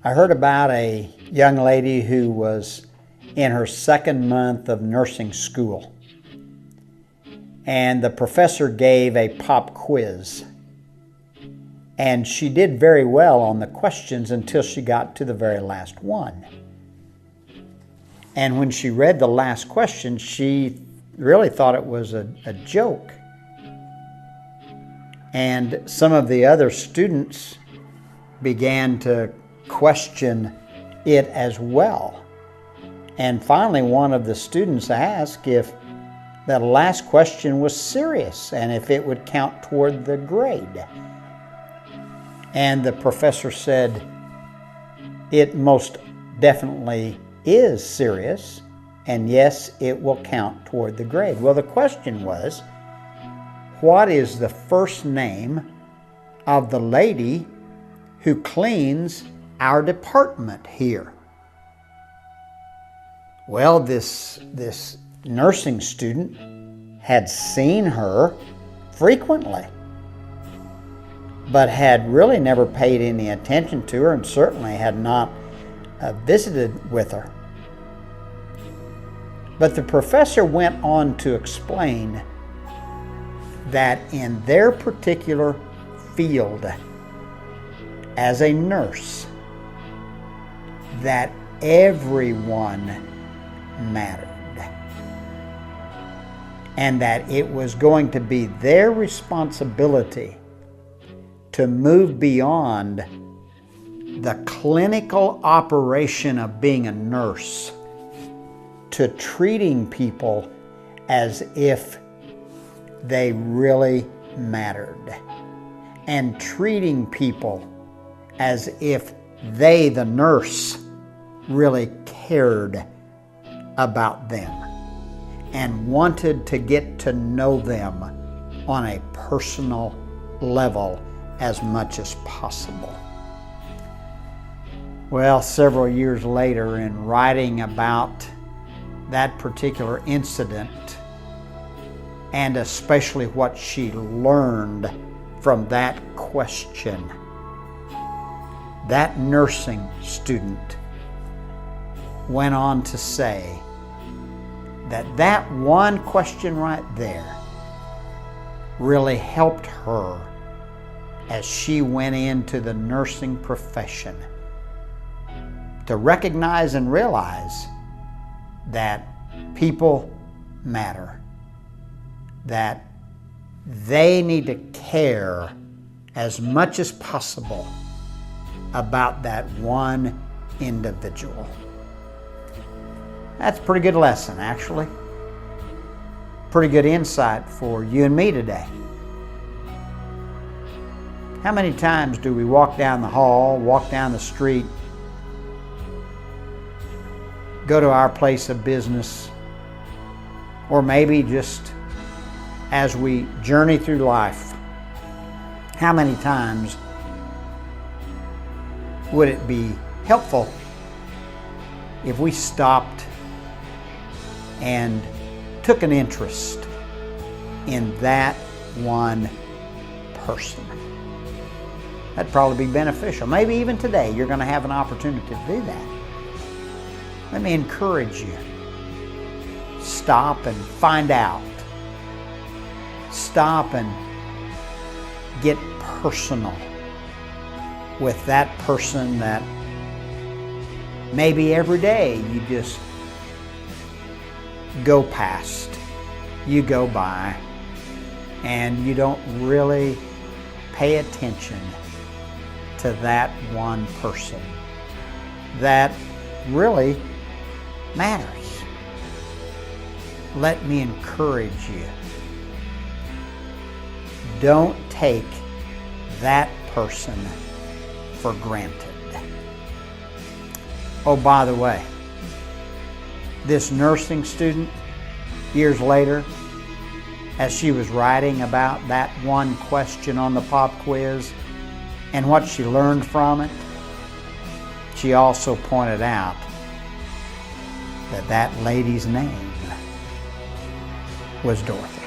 I heard about a young lady who was in her second month of nursing school, and the professor gave a pop quiz, and she did very well on the questions until she got to the very last one. And when she read the last question, she really thought it was a joke. And some of the other students began to question it as well. And finally, one of the students asked if that last question was serious and if it would count toward the grade. And the professor said, it most definitely is serious, and yes, it will count toward the grade. Well, the question was, what is the first name of the lady who cleans our department here? Well, this nursing student had seen her frequently, but had really never paid any attention to her and certainly had not visited with her. But the professor went on to explain that in their particular field as a nurse, that everyone mattered, and that it was going to be their responsibility to move beyond the clinical operation of being a nurse to treating people as if they really mattered, and treating people as if they, the nurse, really cared about them and wanted to get to know them on a personal level as much as possible. Well, several years later, in writing about that particular incident, and especially what she learned from that question, that nursing student went on to say that that one question right there really helped her as she went into the nursing profession to recognize and realize that people matter, that they need to care as much as possible about that one individual. That's a pretty good lesson, actually. Pretty good insight for you and me today. How many times do we walk down the hall, walk down the street, go to our place of business, or maybe just as we journey through life, how many times would it be helpful if we stopped and took an interest in that one person? That'd probably be beneficial. Maybe even today you're going to have an opportunity to do that. Let me encourage you. Stop and find out. Stop and get personal with that person that maybe every day you just go past, you go by, and you don't really pay attention to that one person that really matters. Let me encourage you. Don't take that person for granted. Oh, by the way, this nursing student, years later, as she was writing about that one question on the pop quiz and what she learned from it, she also pointed out that that lady's name was Dorothy.